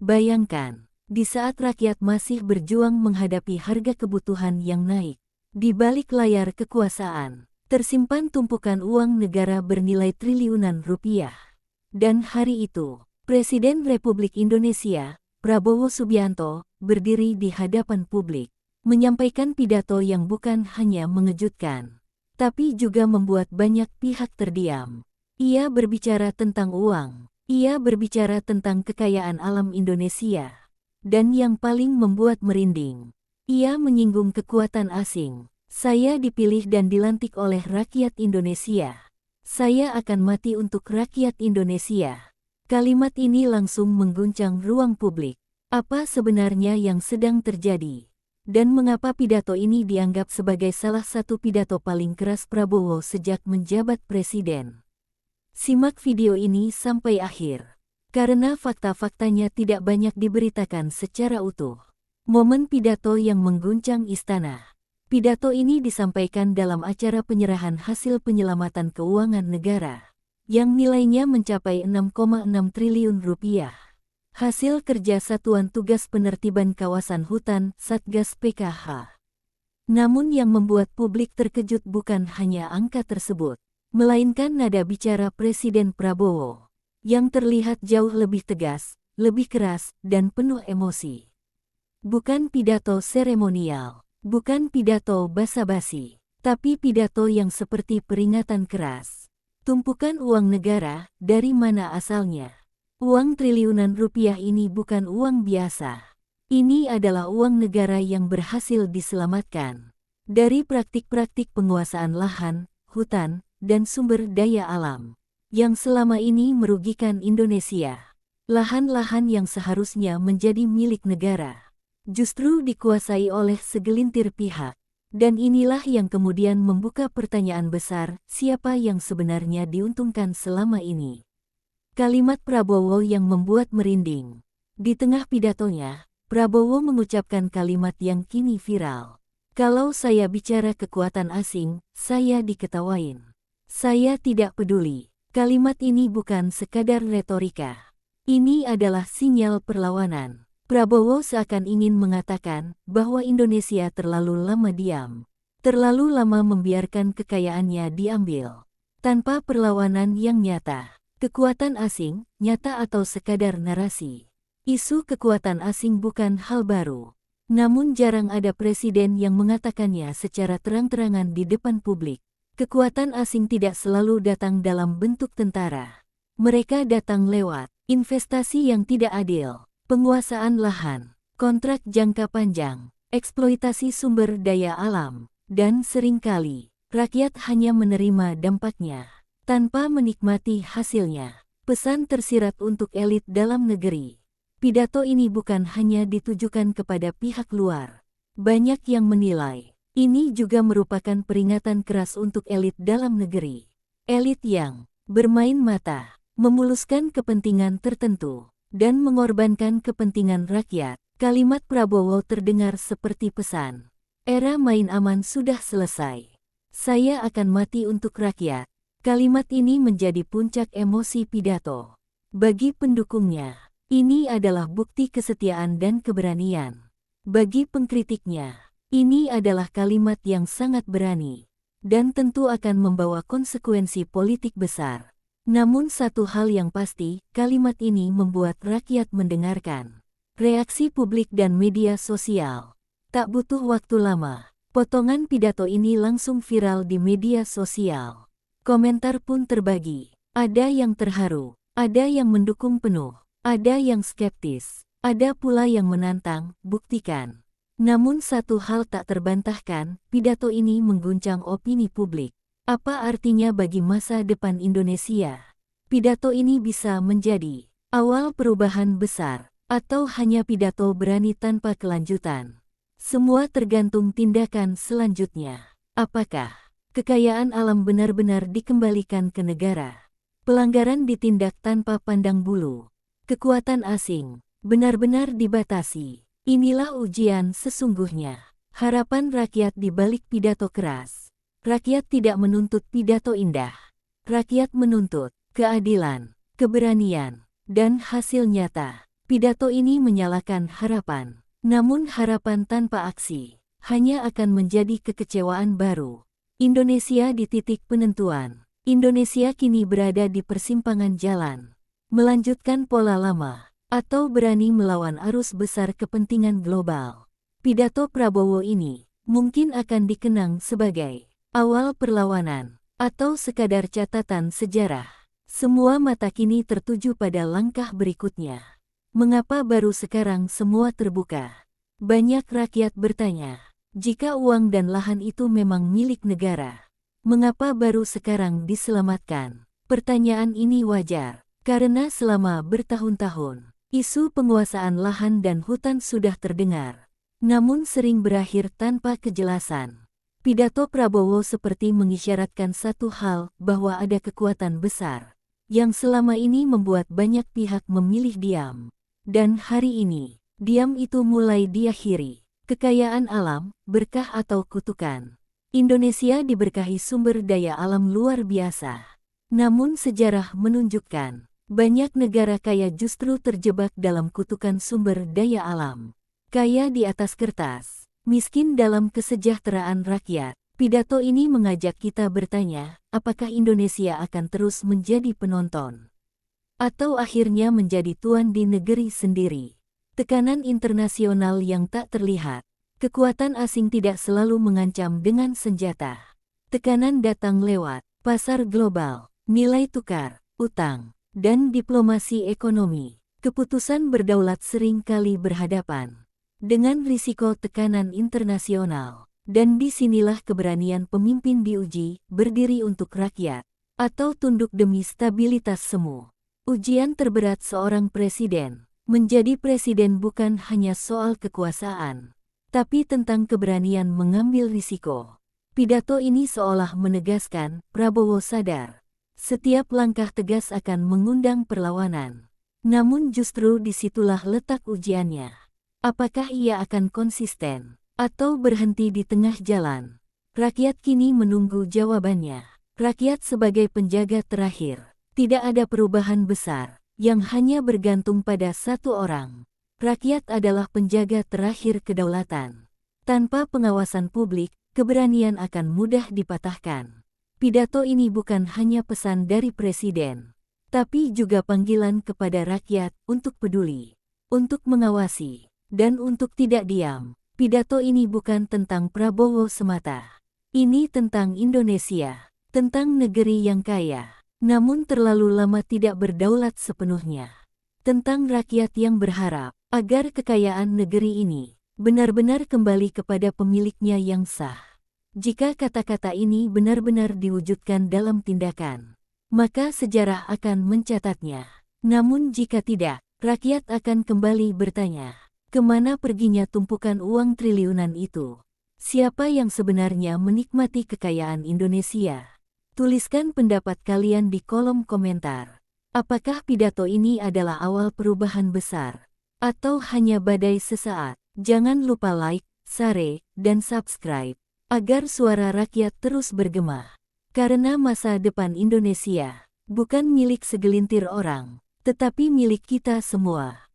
Bayangkan, di saat rakyat masih berjuang menghadapi harga kebutuhan yang naik, di balik layar kekuasaan, tersimpan tumpukan uang negara bernilai triliunan rupiah. Dan hari itu, Presiden Republik Indonesia, Prabowo Subianto, berdiri di hadapan publik, menyampaikan pidato yang bukan hanya mengejutkan, tapi juga membuat banyak pihak terdiam. Ia berbicara tentang uang, ia berbicara tentang kekayaan alam Indonesia, dan yang paling membuat merinding, ia menyinggung kekuatan asing. Saya dipilih dan dilantik oleh rakyat Indonesia. Saya akan mati untuk rakyat Indonesia. Kalimat ini langsung mengguncang ruang publik. Apa sebenarnya yang sedang terjadi? Dan mengapa pidato ini dianggap sebagai salah satu pidato paling keras Prabowo sejak menjabat presiden? Simak video ini sampai akhir, karena fakta-faktanya tidak banyak diberitakan secara utuh. Momen pidato yang mengguncang istana. Pidato ini disampaikan dalam acara penyerahan hasil penyelamatan keuangan negara, yang nilainya mencapai 6,6 triliun rupiah. Hasil kerja Satuan Tugas Penertiban Kawasan Hutan Satgas PKH. Namun yang membuat publik terkejut bukan hanya angka tersebut, melainkan nada bicara Presiden Prabowo, yang terlihat jauh lebih tegas, lebih keras, dan penuh emosi. Bukan pidato seremonial, bukan pidato basa-basi, tapi pidato yang seperti peringatan keras. Tumpukan uang negara, dari mana asalnya? Uang triliunan rupiah ini bukan uang biasa. Ini adalah uang negara yang berhasil diselamatkan dari praktik-praktik penguasaan lahan, hutan, dan sumber daya alam yang selama ini merugikan Indonesia. Lahan-lahan yang seharusnya menjadi milik negara justru dikuasai oleh segelintir pihak. Dan inilah yang kemudian membuka pertanyaan besar, siapa yang sebenarnya diuntungkan selama ini? Kalimat Prabowo yang membuat merinding. Di tengah pidatonya, Prabowo mengucapkan kalimat yang kini viral. Kalau saya bicara kekuatan asing, saya diketawain. Saya tidak peduli. Kalimat ini bukan sekadar retorika. Ini adalah sinyal perlawanan. Prabowo seakan ingin mengatakan bahwa Indonesia terlalu lama diam, terlalu lama membiarkan kekayaannya diambil, tanpa perlawanan yang nyata. Kekuatan asing, nyata atau sekadar narasi. Isu kekuatan asing bukan hal baru, namun jarang ada presiden yang mengatakannya secara terang-terangan di depan publik. Kekuatan asing tidak selalu datang dalam bentuk tentara. Mereka datang lewat investasi yang tidak adil, penguasaan lahan, kontrak jangka panjang, eksploitasi sumber daya alam, dan seringkali rakyat hanya menerima dampaknya tanpa menikmati hasilnya. Pesan tersirat untuk elit dalam negeri. Pidato ini bukan hanya ditujukan kepada pihak luar. Banyak yang menilai ini juga merupakan peringatan keras untuk elit dalam negeri. Elit yang bermain mata, memuluskan kepentingan tertentu, dan mengorbankan kepentingan rakyat. Kalimat Prabowo terdengar seperti pesan. Era main aman sudah selesai. Saya akan mati untuk rakyat. Kalimat ini menjadi puncak emosi pidato. Bagi pendukungnya, ini adalah bukti kesetiaan dan keberanian. Bagi pengkritiknya, ini adalah kalimat yang sangat berani, dan tentu akan membawa konsekuensi politik besar. Namun satu hal yang pasti, kalimat ini membuat rakyat mendengarkan. Reaksi publik dan media sosial. Tak butuh waktu lama, potongan pidato ini langsung viral di media sosial. Komentar pun terbagi. Ada yang terharu, ada yang mendukung penuh, ada yang skeptis, ada pula yang menantang, buktikan. Namun satu hal tak terbantahkan, pidato ini mengguncang opini publik. Apa artinya bagi masa depan Indonesia? Pidato ini bisa menjadi awal perubahan besar, atau hanya pidato berani tanpa kelanjutan. Semua tergantung tindakan selanjutnya. Apakah kekayaan alam benar-benar dikembalikan ke negara? Pelanggaran ditindak tanpa pandang bulu. Kekuatan asing benar-benar dibatasi. Inilah ujian sesungguhnya. Harapan rakyat di balik pidato keras. Rakyat tidak menuntut pidato indah. Rakyat menuntut keadilan, keberanian, dan hasil nyata. Pidato ini menyalakan harapan. Namun harapan tanpa aksi hanya akan menjadi kekecewaan baru. Indonesia di titik penentuan. Indonesia kini berada di persimpangan jalan. Melanjutkan pola lama atau berani melawan arus besar kepentingan global. Pidato Prabowo ini mungkin akan dikenang sebagai awal perlawanan atau sekadar catatan sejarah. Semua mata kini tertuju pada langkah berikutnya. Mengapa baru sekarang semua terbuka? Banyak rakyat bertanya, jika uang dan lahan itu memang milik negara, mengapa baru sekarang diselamatkan? Pertanyaan ini wajar, karena selama bertahun-tahun, isu penguasaan lahan dan hutan sudah terdengar, namun sering berakhir tanpa kejelasan. Pidato Prabowo seperti mengisyaratkan satu hal, bahwa ada kekuatan besar yang selama ini membuat banyak pihak memilih diam. Dan hari ini, diam itu mulai diakhiri. Kekayaan alam, berkah atau kutukan. Indonesia diberkahi sumber daya alam luar biasa. Namun sejarah menunjukkan, banyak negara kaya justru terjebak dalam kutukan sumber daya alam. Kaya di atas kertas, miskin dalam kesejahteraan rakyat. Pidato ini mengajak kita bertanya, apakah Indonesia akan terus menjadi penonton? Atau akhirnya menjadi tuan di negeri sendiri. Tekanan internasional yang tak terlihat. Kekuatan asing tidak selalu mengancam dengan senjata. Tekanan datang lewat pasar global, nilai tukar, utang, dan diplomasi ekonomi. Keputusan berdaulat sering kali berhadapan dengan risiko tekanan internasional. Dan disinilah keberanian pemimpin diuji, berdiri untuk rakyat, atau tunduk demi stabilitas semu. Ujian terberat seorang presiden. Menjadi presiden bukan hanya soal kekuasaan, tapi tentang keberanian mengambil risiko. Pidato ini seolah menegaskan, Prabowo sadar, setiap langkah tegas akan mengundang perlawanan. Namun justru disitulah letak ujiannya. Apakah ia akan konsisten, atau berhenti di tengah jalan? Rakyat kini menunggu jawabannya. Rakyat sebagai penjaga terakhir. Tidak ada perubahan besar yang hanya bergantung pada satu orang. Rakyat adalah penjaga terakhir kedaulatan. Tanpa pengawasan publik, keberanian akan mudah dipatahkan. Pidato ini bukan hanya pesan dari presiden, tapi juga panggilan kepada rakyat untuk peduli, untuk mengawasi, dan untuk tidak diam. Pidato ini bukan tentang Prabowo semata. Ini tentang Indonesia, tentang negeri yang kaya, namun terlalu lama tidak berdaulat sepenuhnya. Tentang rakyat yang berharap agar kekayaan negeri ini benar-benar kembali kepada pemiliknya yang sah. Jika kata-kata ini benar-benar diwujudkan dalam tindakan, maka sejarah akan mencatatnya. Namun jika tidak, rakyat akan kembali bertanya, kemana perginya tumpukan uang triliunan itu? Siapa yang sebenarnya menikmati kekayaan Indonesia? Tuliskan pendapat kalian di kolom komentar. Apakah pidato ini adalah awal perubahan besar? Atau hanya badai sesaat? Jangan lupa like, share, dan subscribe, agar suara rakyat terus bergema. Karena masa depan Indonesia bukan milik segelintir orang, tetapi milik kita semua.